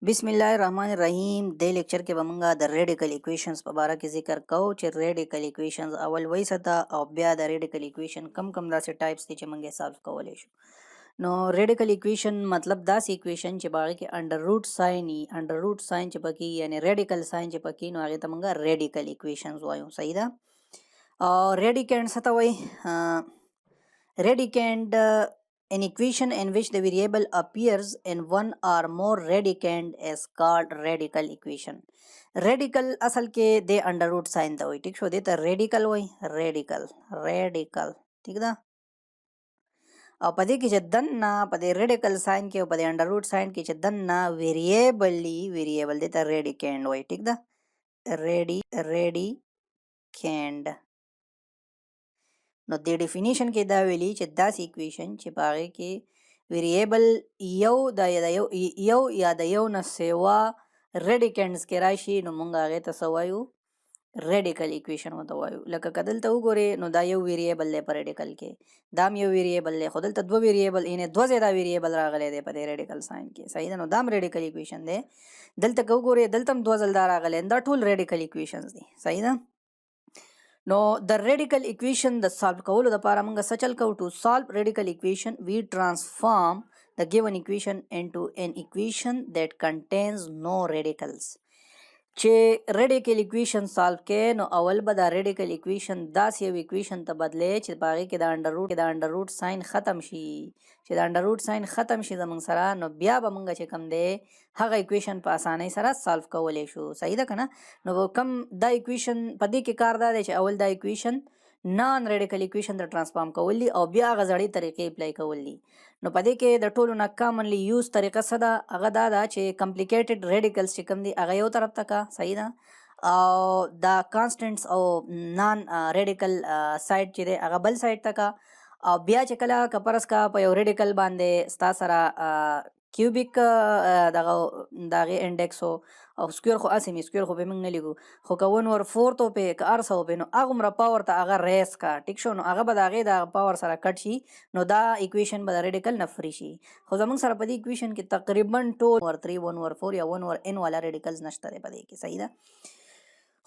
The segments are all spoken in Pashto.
बिस्मिल्लाहिर्रहमानिर्रहीम दे लेक्चर के बमंगा द radical equations په باره کې ذکر کوو چې radical equations اول وایسته او بیا د radical equation کم کم داسې ټایپس دي چې موږ سالو کولای شو. نو radical equation مطلب داسې اکویشن چې باغ کې انډر روټ ساين انډر روټ ساين چې پکې یعنی रेडिकल ساين چې پکې نو هغه ته موږ रेडिकल इक्वेशंस وایو. صحیح ده. او रेडिकंड څه ته وایي؟ रेडिकंड an equation in which the variable appears in one or more radicand is called radical equation. radical اصل کې د انډر روټ ساين ته وایي. ټیک شو. دې ته radical وایي. radical ٹھیک ده. او په دې کې چې دنه په دې radical ساين کې او په دې انډر روټ ساين کې چې دنه ویریبل دې ته radicand وایي. ټیک ده. radicand. نو د ډیفینیشن کې دا ویلي چې داسې اکویشن چې په هغې کې ویریبل یو یا د یو نه سوا ریډیکنډز کې راشي نو موږ هغې ته څه وایو؟ ریډیکل اکویشن ورته وایو. لکه که دلته وګورې نو دا یو ویریبل دی په ریډیکل کې، دا هم یو ویریبل دی، خو دلته دوه ویریبل یعنې دوه ځای دا ویریبل راغلی دی په دې ریډیکل ساين کې. صحیح ده. نو دا هم ریډیکل اکویشن دی. دلته که وګورې دلته هم دوه ځل دا راغلی، دا ټول ریډیکل اکویشنز دي. صحیح ده. نو د radical equation د solve کولو لپاره موږ څه چل کوو؟ to solve radical equation we transform the given equation into an equation that contains no radicals. چې radical equation solve کې نو اول به دا radical equation داسې یو equation ته بدلې چې په هغې کې د انډر روټ ساين ختم شي. چې د انډر روټ ساين ختم شي زموږ سره نو بیا به موږ چې کوم دی هغه equation په اسانۍ سره solve کولی شو. صحیح ده که نه؟ نو کوم دا equation په دې کې کار دا دی چې اول دا equation نان ریډیکل اکویشن د ټرانسفارم کول دي او بیا هغه زړې طریقې اپلای کول دي. نو په دې کې د ټولو نه کامنلی یوز طریقه څه ده؟ هغه دا ده چې کمپلیکیټډ ریډیکلز چې کوم دي هغه یو طرف ته کا. صحیح ده. او دا کانسټنټس او نان ریډیکل سایډ چې دی هغه بل سایډ ته کا. او بیا چې کله که فرض کا په یو ریډیکل باندې ستا سره کیوبیک دغه انډیکس او سکویر خو اسې سکویر خو به موږ نه لیکو، خو که 1/4 وپې که هر څه وپې نو هغومره پاور ته هغه ریس کا. ټیک شو. نو هغه به د هغې د پاور سره کټ شي نو دا اکویشن به د ریډیکل نه فری شي. خو زموږ سره په دې اکویشن کې تقریبا ټول 1/3 1/4 یا 1/n والا ریډیکلز نشته دی په دې کې. صحیح ده.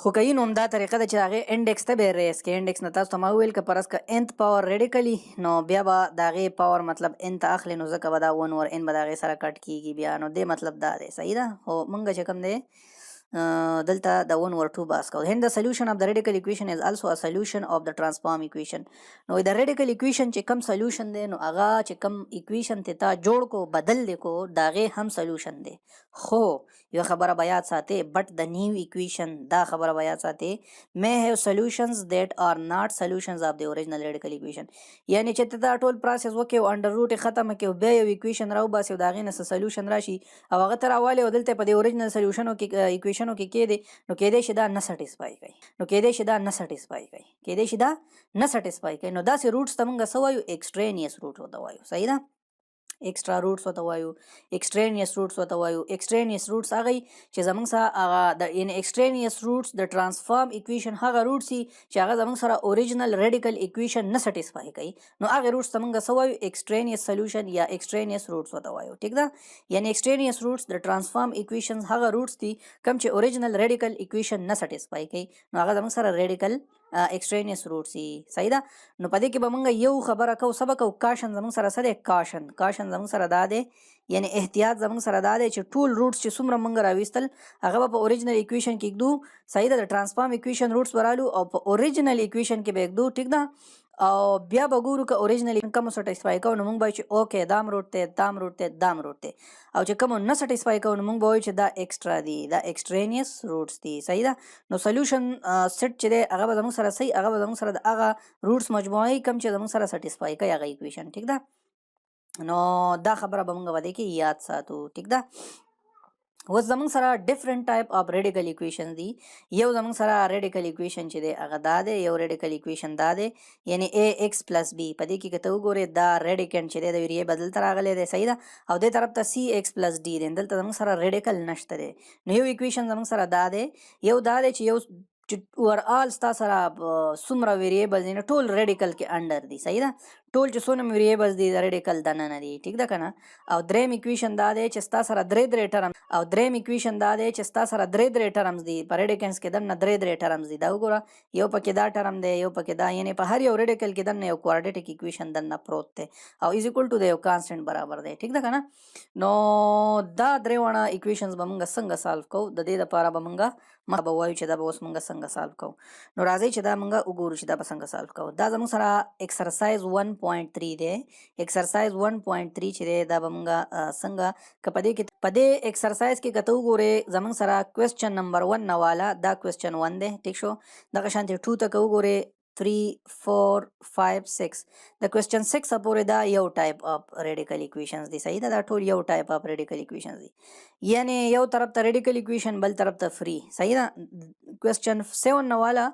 خو که یې نو همدا طریقه ده چې هغې انډیکس ته به یې ریس کې. انډیکس نه تاسو ته ما وویل که فرض که nth پاور ریډیکلي نو بیا به د هغې پاور مطلب n ته اخلي نو ځکه به دا 1/n به د هغې سره کټ کېږي بیا. نو دې مطلب دا دی. صحیح ده. خو مونږ چې کوم دی دلته د 1/2 باس کوو. Hence the solution of the radical equation is also a solution of the transform equation. نو د radical equation چې کم solution دی نو هغه چې کم equation ته تا جوړ کو بدل دی کو د هغې هم solution دی. خو یو خبره به یاد ساتئ but the new equation دا خبره به یاد ساتئ may have solutions that are not solutions of the original radical equation. یعنی چې ته دا ټول پروسس وکړې او انډر روټ یې ختمه کړې او بیا یو equation راوباسې او د هغې نه څه solution راشي او هغه ته راوالې او دلته په دې original solutionو کې equation کې کېدی نو کېدی شي دا نه سټیسفای کوي. نو کېدی شي دا نه سټیسفای کوي. نو داسې روټس ته موږ څه وایو؟ ایکسټرینیس روټ ورته وایو. صحیح ده. ایکسټرا روټس ورته وایو، ایکسټرینیس روټس ورته وایو. ایکسټرینیس روټس هغه چې زموږ سره هغه د یعنې ایکسټرینیس روټس د ټرانسفارم اکویشن هغه روټس دي چې هغه زموږ سره اوریجنل ریډیکل اکویشن نه سټیسفای کوي نو هغې روټس ته موږ څه وایو؟ ایکسټرینیس سلیوشن یا ایکسټرینیس روټس ورته وایو. ټیک ده. یعنې ایکسټرینیس روټس د ټرانسفارم اکویشنز هغه روټس دي کوم چې اوریجنل ریډیکل اکویشن نه سټیسفای کوي نو هغه زموږ سره ریډیکل ایکسټرینیس روټس دي. صحیح ده. نو په دې کې به موږ یو خبره کوو څه به کوو؟ کاشن زموږ سره څه دی؟ کاشن زموږ سره دا دی یعنی احتیاط زموږ سره دا دی چې ټول روټس چې څومره موږ راویستل هغه به په اوریجنل اکویشن کې ږدو. صحیح ده. د ټرانسفارم اکویشن روټس به رالو او په اوریجنل اکویشن کې به ږدو. ټیک ده. او بیا به ګورو که اوریجنل کوم سټیسفای کوو نو موږ به وایو چې اوکې دام روټ دی دام روټ دی او چې کوم نه سټیسفای کوو نو موږ به وایو چې دا ایکسټرا دی دا ایکسټرینیس روټس دي. صحیح ده. نو سلیوشن سیټ چې دی هغه به زموږ سره صحیح هغه به زموږ سره د هغه روټس مجموعه کوم چې زموږ سره سټیسفای کوي هغه اکویشن. ټیک ده. نو دا خبره به موږ په دې کې یاد ساتو. ټیک ده. اوس زموږ سره ډیفرنٹ ټایپ اف ریډیکل اکویشن دي. یو زموږ سره ریډیکل اکویشن چې دی هغه دا دی، یو ریډیکل اکویشن دا دی یعنی ax پلس b. په دې کې که ته وګورې دا ریډیکینډ چې دی د ویریبل دلته راغلی دی. صحیح ده. او دې طرف ته cx پلس d دی. دلته زموږ سره ریډیکل نشته دی. نو یو اکویشن زموږ سره دا دی، یو دا دی چې یو چې اوورآل ستا سره څومره ویریبلز دي نو ټول ریډیکل کې انډر دي. صحیح ده. ټول چې څونه ویریبلز دي د ریډیکل دننه دي ټیک ده کنه. او دریم اکویشن دا دی چې ستا سره درې ټرمز دي په ریډیکنس کې دننه درې ټرمز دي. دا وګوره یو پکې دا ټرم دی یو پکې دا، یعنی په هر یو ریډیکل کې دننه یو کوارډیټک اکویشن دننه پروت دی او از ایکوال ټو د یو کانسټنټ برابر دی ټیک ده کنه. نو دا درې وړه اکویشنز به موږ څنګه سالو کوو، د دې لپاره به موږ به وایو چې دا به اوس موږ څنګه سالو کوو. نو راځئ چې دا موږ وګورو چې دا به څنګه سالو کوو. دا زموږ سره ایکسرسایز 1.3 دی. ایکسرسایز 1.3 چې دی دا به موږ څنګه که په دې ایکسرسایز کې که ته وګورې زموږ سره کوېسچن نمبر 1 نه والا دا کوېسچن 1 دی ټیک شو. دغه شانتې 2 ته که وګورې 3 4 5 6 د کوېسچن 6 پورې دا یو ټایپ اف ریډیکل اکویشنز دي. صحیح ده، دا ټول یو ټایپ اف ریډیکل اکویشنز دي، یعنی یو طرف ته ریډیکل اکویشن بل طرف ته فری. صحیح ده. کوېسچن 7 نه والا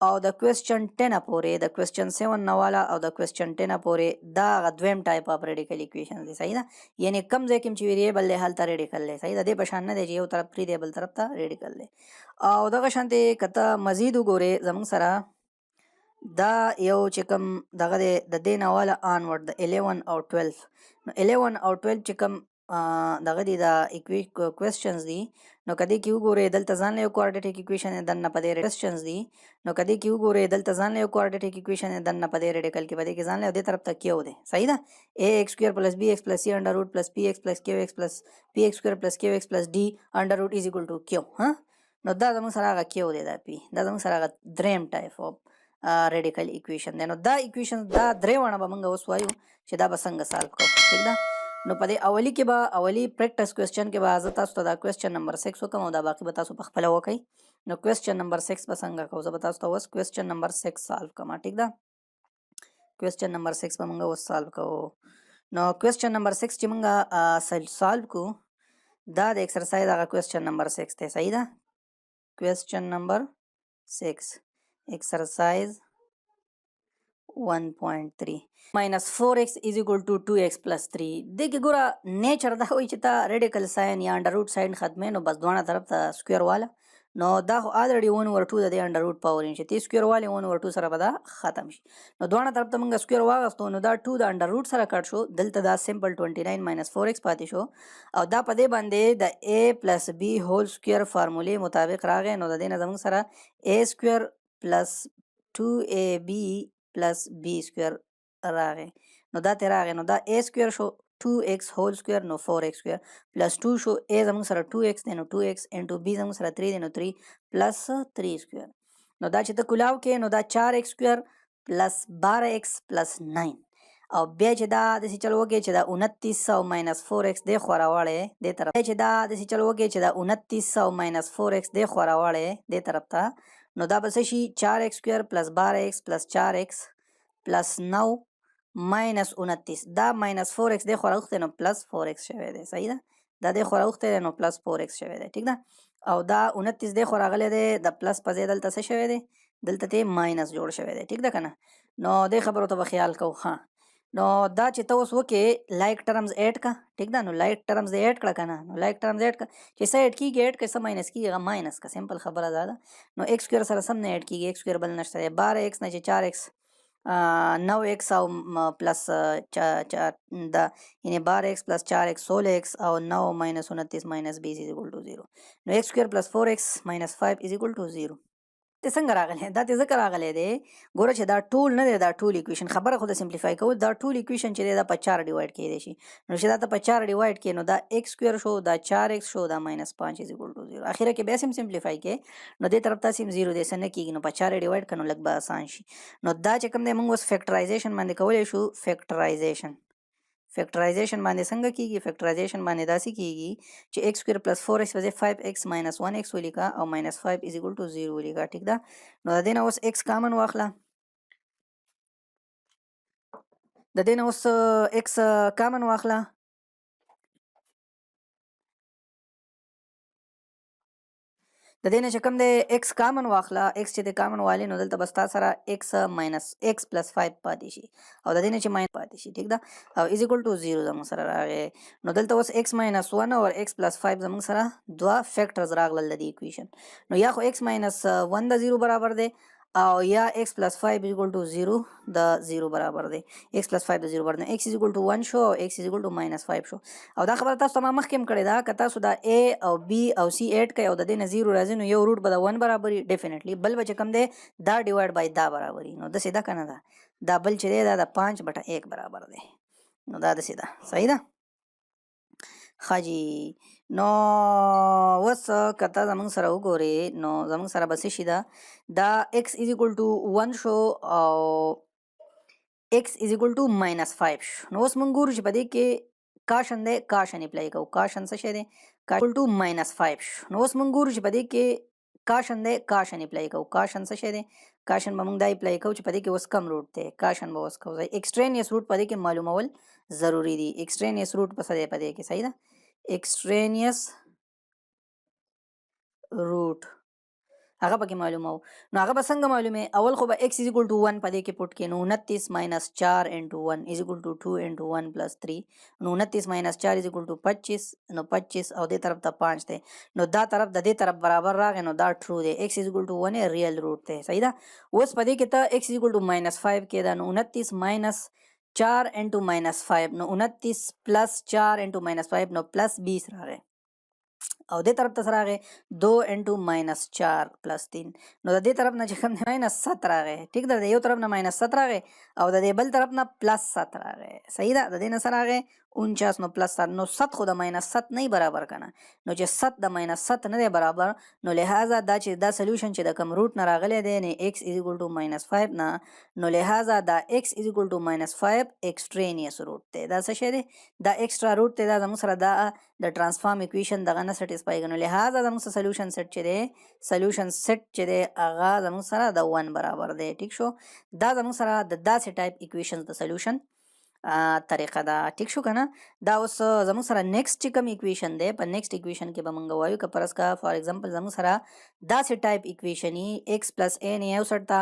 او د کوېسچن 10 پورې د کوېسچن 7 نه والا او د کوېسچن 10 پورې دا دویم ټایپ اف ریډیکل اکویشنز دي. صحیح ده، یعنی کم ځای کې چې ویریبل دی هلته ریډیکل دی. صحیح ده، دې په شان نه دی چې یو طرف فری دی بل طرف ته ریډیکل دی. او دغه شانتې که ته مزید وګورې زموږ سره دا یو چې کوم دغه دی د دې نه والا آنورډ د 11 او 12 نو 11 او 12 چې کوم دغه دی دا کوېسچنز دي نو کدی کې وګورئ دلته ځان له یو کوارډیټک اکویشن دننه په دې کوېسچنز دي نو کدی کې وګورئ دلته ځان له یو کوارډیټک اکویشن دننه په دې ریډیکل کې په دې کې ځان له دې طرف ته کیو دی. صحیح ده، ax square plus bx plus c under root plus px plus qx plus px square plus qx plus d under root is equal to q. ها نو دا زموږ سره هغه کیو دی، دا پی دا زموږ سره هغه دریم ټایپ اف ریډیکل اکویشن دی. نو دا اکویشن دا درې وړه به موږ اوس وایو چې دا به څنګه سالو کوو. ٹھیک ده. نو په دې اولی کې به اولی پریکټس کوېسچن کې به زه تاسو ته دا کوېسچن نمبر 6 وکړم او دا باقي به تاسو په خپله وکئ. نو کوېسچن نمبر 6 به څنګه کوو، زه به تاسو ته اوس کوېسچن نمبر 6 سالو کوم. ټیک ده، کوېسچن نمبر 6 به موږ اوس سالو کوو. نو کوېسچن نمبر 6 چې موږ سالو کوو دا د ایکسرسایز هغه کوېسچن نمبر 6 دی. صحیح ده، کوېسچن نمبر 6 exercise 1.3 minus 4x is equal to 2x plus 3. دیکھ ګوره نیچر دا وایي چې تا ریډیکل ساین یا انډر روټ ساین ختمې نو بس دواړه طرف ته سکویر واله. نو دا خو الریډي 1/2 د دې انډر روټ پاور چې تی سکویر والې 1/2 سره به دا ختم شي. نو دواړه طرف ته موږ سکویر واغستو نو دا 2 د انډر روټ سره کټ شو، دلته دا سمپل 29 minus 4x پاتې شو او دا په دې باندې د a plus b هول سکویر فارمولې مطابق راغی. نو د دې نه زموږ سره a سکویر plus 2ab plus b سکویر راغی. نو دا ته راغی نو دا a سکویر شو 2x هول سکویر نو 4x سکویر پلس 2 شو a زموږ سره 2x دی نو 2x انټو b زموږ سره 3 دی نو 3 پلس 3 سکویر. نو دا چې ته کولاو کې نو دا 4x سکویر پلس 12x پلس 9 او بیا چې دا داسې چل وکړې چې دا 2900 ماینس 4x دی خوا راواړی دې طرف بیا چې دا داسې چل وکړې چې دا 2900 ماینس 4x دی خوا راواړی دې طرف ته نو دا به څه شي 4x سکویر پلس 12x پلس 4x پلس 9 ماینس 29 دا ماینس 4x دی خو راوښتی نو پلس 4x شوی دی. صحیح ده، دا دی خو راوښتی دی نو پلس 4x شوی دی. ټیک ده، او دا 29 دی خو راغلی دی د پلس په ځای دلته څه شوی دی، دلته ته ماینس جوړ شوی دی. ټیک ده که نه، نو دې خبرو ته به خیال کوو. ښه نو دا چې ته اوس وکې لایک ټرمز ایډ کا. ټیک ده، نو لایک ټرمز دې ایډ کړه که نه، نو لایک ټرمز ایډ کړه چې څه ایډ کېږي ایډ کړه څه ماینس کېږي هغه ماینس کړه، سمپل خبره دا ده. نو ایکس سکویر سره سم نه ایډ کېږي، ایکس سکویر بل نشته دی 12x نه چې 4x 9x او پلس دا یعنی 12x پلس 4x 16x او 9 ماینس 29 ماینس b is equal to 0. نو x سکویر پلس 4x ماینس 5 is equal to 0. ته څنګه راغلی دا ته ځکه راغلی دی ګوره چې دا ټول نه دی، دا ټول اکویشن خبره خو د سمپلیفای کول دا ټول اکویشن چې دی دا په 4 ډیوایډ کېدی شي. نو چې دا ته په 4 ډیوایډ کړې نو دا x سکویر شو دا 4x شو دا ماینس 5 is equal to 0. اخره کې بیا سم سمپلیفای کې نو دې طرف ته سم 0 دی څه نه کېږي نو په 4 ډیوایډ کړه نو لږ به آسان شي. نو دا چې کوم دی موږ اوس فیکټرایزیشن باندې کولی شو. فیکټرایزیشن باندې څنګه کېږي، فیکټرایزیشن باندې داسې کېږي چې x سکویر پلس 4x وځي 5x ماینس 1x ولیکه او ماینس 5 is equal to 0 ولیکه. ټیک ده، نو د دې نه اوس x کامن واخله، د دې نه اوس x کامن واخله، د دې نه چې کوم دی x کامن واخله، x چې د کامن والي نو دلته به ستا سره x ماینس x پلس 5 پاتې شي او د دې نه چې ماینس پاتې شي. ټیک ده، او از ایکول ټو 0 زموږ سره راغی. نو دلته اوس x ماینس 1 او x پلس 5 زموږ سره دوه فیکټرز راغلل د دې اکویشن. نو یا خو x ماینس 1 د 0 برابر دی او یا x plus 5 is equal to 0 د 0 برابر دی x plus 5 د 0 برابر دی x is equal to 1 شو او x is equal to minus 5 شو او دا خبره تاسو ما مخکې هم کړې ده که تاسو دا a او b او c اډ کړئ او د دې نه 0 راځي نو یو روټ به د 1 برابر وي ډیفینیټلی بل به چې کوم دی دا ډیوایډ بای دا برابر وي نو داسې ده که نه ده دا بل چې دی دا د 5 بټه 1 برابر دی نو دا داسې ده صحیح ده ښه جي نو اوس که ته زموږ سره وګورې نو زموږ سره به څه شي دا x is equal to 1 شو او x is equal to minus 5 شو نو اوس موږ ګورو چې په دې کې کاشن دی کاشن اپلای کوو کاشن څه شی دی equal to minus 5 شو نو اوس موږ ګورو چې په دې کې کاشن دی کاشن اپلای کوو کاشن څه شی دی کاشن به موږ دا اپلای کوو چې په دې کې اوس کم روټ دی کاشن به اوس کوو ایکسټرینیس روټ په دې کې معلومول ضروری دی ایکسټرینیس روټ په څه دی په دې کې صحیح ده extraneous root هغه پکې معلومه نو هغه به څنګه معلومه اول خو به x is equal to 1 په دې کې پټ کې نو 29 minus 4 into 1 is equal to 2 into 1 plus 3 نو 29 minus 4 is equal to 25 نو 25 او دې طرف ته 5 دی نو دا طرف د دې طرف برابر راغی نو دا ټرو دی x is equal to 1 ریل روټ دی صحیح ده اوس په دې کې ته x is equal to minus 5 کې دا نو 29 minus 4 into minus 5 نو 29 plus 4 into minus 5 نو plus 20 راغی او دې طرف ته سره راغی 2 into minus 4 plus 3 نو د دې طرف نه چې کوم minus 7 راغی ټیک ده د یو طرف نه minus 7 راغی او د دې بل طرف نه plus 7 راغی صحیح ده د دې نه سره راغی 49 نو plus 7 نو 7 خو د minus 7 نه برابر کنه نو چې 7 د minus 7 نه برابر نو لہذا دا چې دا سولوشن چې د کم روټ نه راغلی دی نه x is equal to minus 5 نه نو لہذا دا x is equal to minus 5 extraneous روټ دی دا څه شی دی دا ایکسترا روټ دی دا زموږ سره دا د ټرانسفارم اکویشن دغه نه سټیسفای کنه لہذا زموږ سره سولوشن سیټ چې دی سولوشن سیټ چې دی هغه زموږ سره د 1 برابر دی ټیک شو دا زموږ سره د داسې ټایپ اکویشنز د سولوشن طریقه دا ټیک شو کنه دا اوس زموږ سره نیکسټ کوم اکویشن دی په نیکسټ اکویشن کې به مونږ وایو که پرس کا فار ایگزامپل زموږ سره داسې ټایپ اکویشن x plus a نه یو سره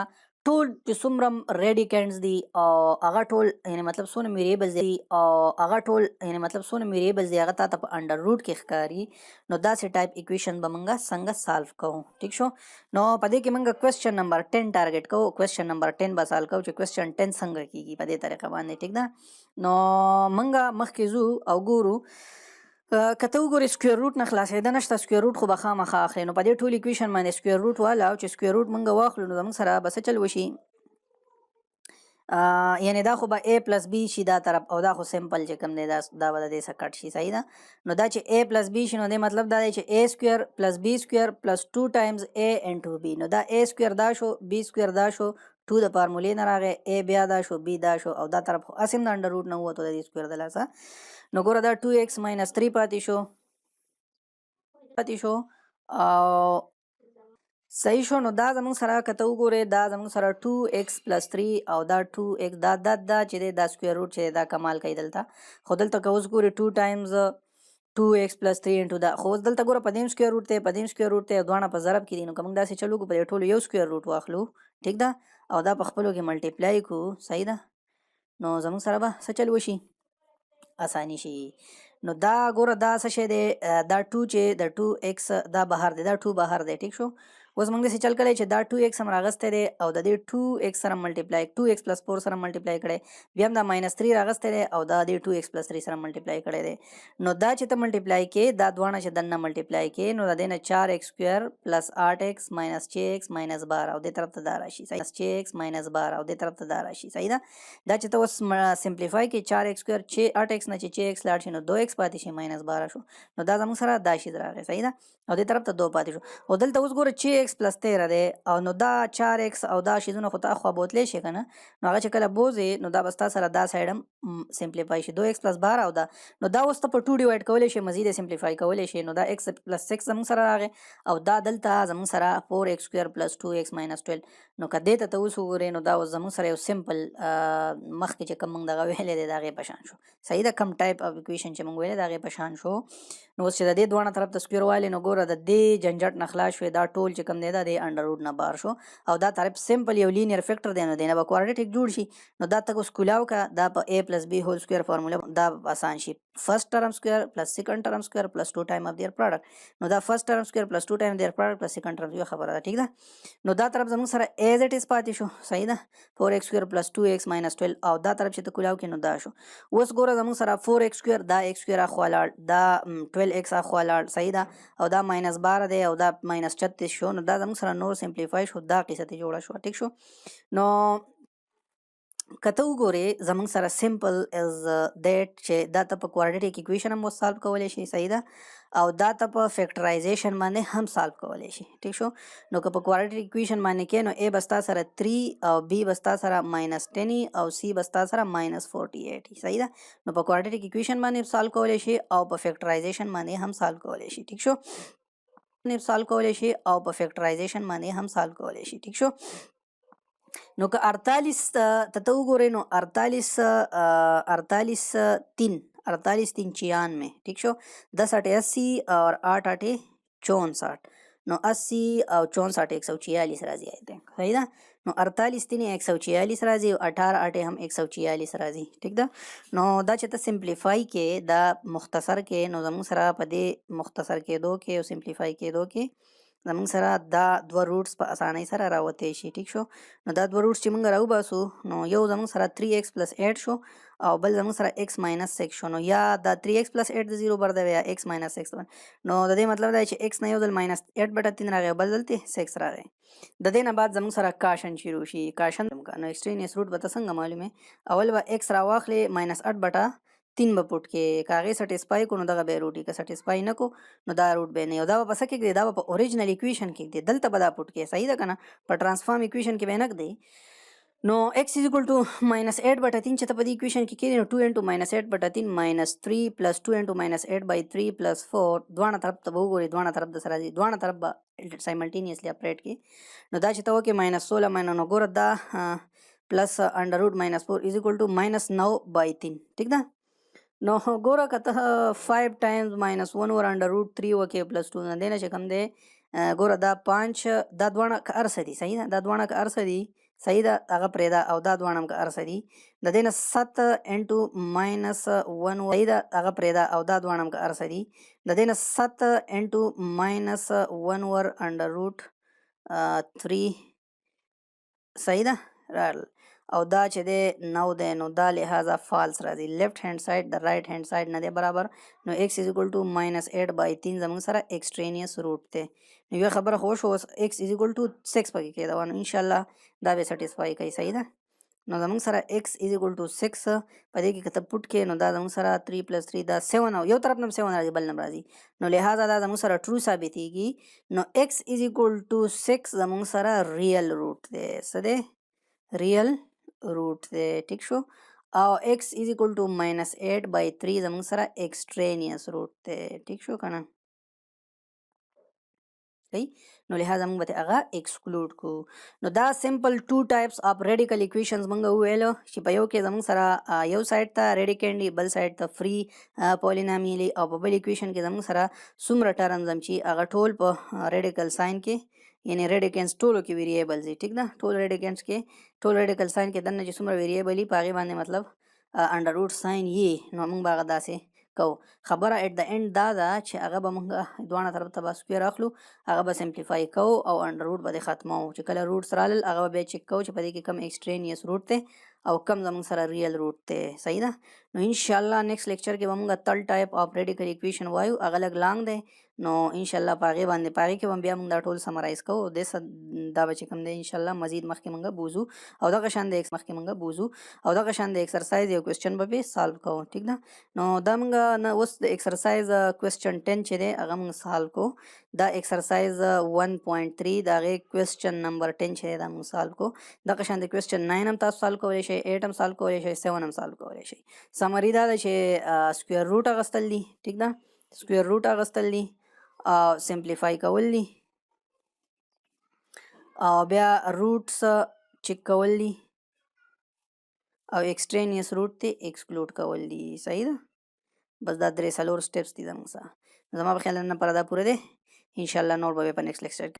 ټول چې څومره ریډیکینټس دي او هغه ټول یعنی مطلب څونه میریبلز دي او هغه ټول یعنی مطلب څونه میریبلز دي هغه ته په انډر روټ کې ښکاري نو داسې ټایپ اکویشن به مونږ څنګه سالو کوو ټیک شو نو په دې کې مونږ کوېسچن نمبر 10 ټارګټ کوو کوېسچن نمبر 10 به سالو کوو چې کوېسچن 10 څنګه کیږي په دې طریقه باندې ټیک ده نو مونږ مخکې ځو او ګورو که ته وګورې سکویر روټ نه خلاصېده نشته سکویر روټ خو به خامخا اخلې نو په دې ټول اکویشن باندې سکویر روټ والاو چې سکویر روټ مونږ واخلو نو زموږ سره به څه چل وشي یعنی دا خو به a plus b شي دا طرف او دا خو سمپل چې کوم دی دا به د دې څخه کټ شي صحیح ده نو دا چې a plus b شي نو دې مطلب دا دی چې a سکویر plus b سکویر plus 2 times a into b نو دا a سکویر دا شو b سکویر دا شو 2 د فارمولې نه راغی a بیا دا شو b دا شو او دا طرف خو اسیم د انډر روټ نه ووتو د دې سکویر د لاسه نو ګوره دا 2x minus 3 پاتې شو او صحیح شو نو دا زموږ سره کته وګورئ دا زموږ سره 2x plus 3 او دا 2x دا چې دی دا سکویر روټ چې دا کمال کوي دلته خو دلته که اوس ګورئ 2 times 2x plus 3 into دا خو اوس دلته ګوره په دې سکویر روټ دی په دې سکویر روټ دی دواړه په ضرب کې دي نو که موږ داسې چلو کو په دې ټولو یو سکویر روټ واخلو ټیک ده او دا په خپلو کې ملټیپلای کو صحیح ده نو زموږ سره به څه چل وشي اسانی شي نو دا ګوره دا څه شی دی دا 2 چې د 2x دا بهر دی دا 2 بهر دی ټیک شو اوس موږ داسې چل کړی چې دا 2x هم راغستی دی او د دې 2x سره ملټیپلای 2x plus 4 سره ملټیپلای کړی بیا هم دا minus 3 راغستی دی او دا د 2x plus 3 سره ملټیپلای کړی دی نو دا چې ته ملټیپلای کې دا دواړه چې دننه ملټیپلای کې نو د دې نه 4x سکویر پلس 8x minus 6x minus 12 او دې طرف ته دا راشي 6x minus 12 او دې طرف ته دا راشي صحیح ده دا چې ته اوس سمپلیفای کې 4x سکویر 8x نه چې 6x لاړ شي نو 2x پاتې شي minus 12 شو نو دا زموږ سره دا شي راغی صحیح ده او دې طرف ته 2 پاتې شو او دلته اوس ګوره 6x plus 13 دی او نو دا 4x او دا شیزونه خو ته اخوا بوتلی شي که نه نو هغه چې کله بوځې نو دا به ستا سره دا سایډ هم سمپلیفای شي 2x plus 12 او دا نو دا اوس ته په 2 ډیوایډ کولی شي مزید سمپلیفای کولی شي نو دا x plus 6 زموږ سره راغی او دا دلته زموږ سره 4x سکویر plus 2x minus 12 نو که دې ته اوس وګورې نو دا اوس زموږ سره یو سمپل مخکې چې کوم موږ دغه ویلی دی د هغې په شان شو صحیح ده کم ټایپ اف اکویشن چې موږ ویلی د هغې په شان شو نو اوس چې د دې دواړه طرف ته سکویر والې نو ګوره د دې جنجټ نه خلاص شوې دا ټول چې کوم دی دا د انډر روټ نه بار شو او دا طرف سمپل یو لینیر فیکټر دی نو دی نه به کوارډیټک جوړ شي نو دا تک اوس کولاو کا دا په a + b هول سکویر فارمولا دا آسان شي فرست ټرم سکویر پلس سیکنډ ټرم سکویر پلس 2 ټایم اف دیئر پروډکټ نو دا فرست ټرم سکویر پلس 2 ټایم دیئر پروډکټ پلس سیکنډ ټرم یو خبره ده ٹھیک ده نو دا طرف زموږ سره ایز اټ از پاتې شو صحیح ده 4x سکویر پلس 2x ماینس 12 او دا طرف چې ته کولاو کې نو دا شو اوس ګوره زموږ سره 4x سکویر دا x سکویر اخوا لاړ دا 12x اخوا لاړ صحیح ده او دا ماینس 12 دی او دا ماینس 36 شو نو دا زموږ سره نور سمپلیفای شو دا قصه ته جوړه شو ټیک شو نو کته وګورئ زموږ سره سمپل از دیټ چې دا ته په کوارډیټک ایکویشن هم سالو کولی شي صحیح ده او دا ته په فیکټرایزیشن باندې هم سالو کولی شي ټیک شو نو که په کوارډیټک ایکویشن باندې کې نو a بستا سره 3 او b بستا سره -10 او c بستا سره -48 صحیح ده نو په کوارډیټک ایکویشن باندې سالو کولی شي او په فیکټرایزیشن باندې هم سالو کولی شي ټیک شو سالو کولی شي او په فیکټرایزیشن باندې هم سالو کولی شي ټیک شو نو که 48 ته وګورئ نو 48 3 96 ٹھیک شو 10 8 80 اور 8 8 64 نو 80 او 64 146 راځي آی تھنک صحیح ده نو 48 3 146 راځي او 18 8 هم 146 راځي ٹھیک ده نو دا چې ته سمپلیفای کې دا مختصر کې نو زموږ سره په دې مختصر کېدو کې او سمپلیفای کېدو کې زموږ سره دا دوه روټس په اسانۍ سره راوتی شي ټیک شو نو دا دوه روټس چې موږ راوباسو نو یو زموږ سره 3x + 8 شو او بل زموږ سره x - 6 شو نو یا دا 3x + 8 د 0 بر دی یا x - 6 نو د دې مطلب دا چې x نه یو ځل -8/3 راغی بل دلته 6 راغی د دې نه بعد زموږ سره کاشن شروع شي کاشن نو ایکسټرینیس روټ به څنګه معلومه اول به x راواخلې -8/3 به پټ کې کاغذ سټیسفای کو نو دغه به روټي که سټیسفای نه کو نو دا روټ به نه یو دا په څه کې دا په اوریجنل ایکویشن کې دی دلته به دا پټ کې صحیح ده کنه په ټرانسفارم ایکویشن کې به نه دی نو x = -8/3 چې ته په دې ایکویشن کې کېږي نو 2 * -8/3 -3 + 2 * -8/3 + 4 دوه طرف ته وګورئ دوه طرف د سره دي دوه طرف به سایملټینیسلی اپریټ کې نو دا چې ته وکې -16 نو ګوره دا پلس √-4 = -9/3 ٹھیک ده نو ګوره که ته 5 ټایمز -1 ور √3 وکې پلس 2 نه دی نه چې کوم دی ګوره دا 5 دا دواړه که ارسه دي صحیح ده دا دواړه که ارسه دي صحیح ده هغه پرېږده او دا دواړه هم که ارسه دي د دې نه 7 × -1 صحیح ده هغه پرېږده او دا دواړه هم که ارسه دي د دې نه 7 × -1 ور √3 صحیح ده راغله او دا چې دی 9 دی نو دا لحاظه فالس راځي لیفت هینډ سایډ د رایټ هینډ سایډ نه دی برابر نو x = -8/3 زموږ سره ایکسټرینیس روټ دی نو یو خبره خو شو x = 6 پکې کېده نو انشاءالله دا به سټیسفای کوي صحیح ده نو زموږ سره x = 6 په دې کې که ته پټ کې نو دا زموږ سره 3 + 3 دا 7 او یو طرف نه 7 راځي بل نه راځي نو لحاظه دا زموږ سره ټرو ثابتېږي نو x = 6 زموږ سره ریل روټ دی څه دی ریل روټ دی ټیک شو او x = -8/3 زموږ سره ایکسټرینیس روټ دی ټیک شو کنه نو لہذا موږ به هغه ایکسکلود کو نو دا سمپل 2 ټایپس اف ریډیکل ایکویشنز موږ ویل چې په یو کې زموږ سره یو سایډ ته ریډیکینډ بل سایډ ته فری پولینامیلی او په بل ایکویشن کې زموږ سره څومره ټرمز هم چې هغه ټول په ریډیکل ساين کې یعنی ریډیکنس ټولو کې ویریبلز دي ټیک ده ټول ریډیکنس کې ټول ریډیکل ساين کې دنه چې څومره ویریبل دي په هغې باندې مطلب انډر روټ ساين یې نو موږ به هغه داسې کو خبره اټ د اینډ دا ده چې هغه به موږ دوه طرف ته به سکویر اخلو هغه به سمپلیفای کو او انډر روټ به ختمو چې کله روټس رالل هغه به چک کو چې په دې کې کم ایکسټرینیس روټ ته او کم زموږ سره ریل روټ ته صحیح ده نو ان شاء الله نیکسٹ لیکچر کې به موږ تل ټایپ اف ریډیکل ایکویشن وایو هغه لګ لانګ دی نو ان شاء الله پاغه باندې پاغه کې بیا موږ دا ټول سمرایز کوو د دا به کوم دی ان شاء الله مزید مخکې موږ بوزو او دا غشان د ایکس مخکې موږ بوزو او دا غشان د ایکسرسایز یو کوېسچن به سالو کوو ٹھیک ده نو دا موږ نه اوس د ایکسرسایز کوېسچن 10 چې دی هغه موږ سالو کو دا ایکسرسایز 1.3 دا غي کوېسچن نمبر 10 چې دا موږ سالو کو دا غشان د کوېسچن 9 هم تاسو سالو کولای شئ 8 هم سالو کولای شئ 7 هم سالو کولای شئ سمری دا چې سکوير روټ اغستل دي ٹھیک ده سکوير روټ اغستل دي سمپلیفای کول دي او بیا روټس چک کول دي او ایکسټرینیس روټ ته ایکسکلود کول دي صحیح ده بس دا درې څلور سټیپس دي زموږ سره زما په خیال نه پردا پوره ده ان شاء الله نور به په نیکسٹ لیکچر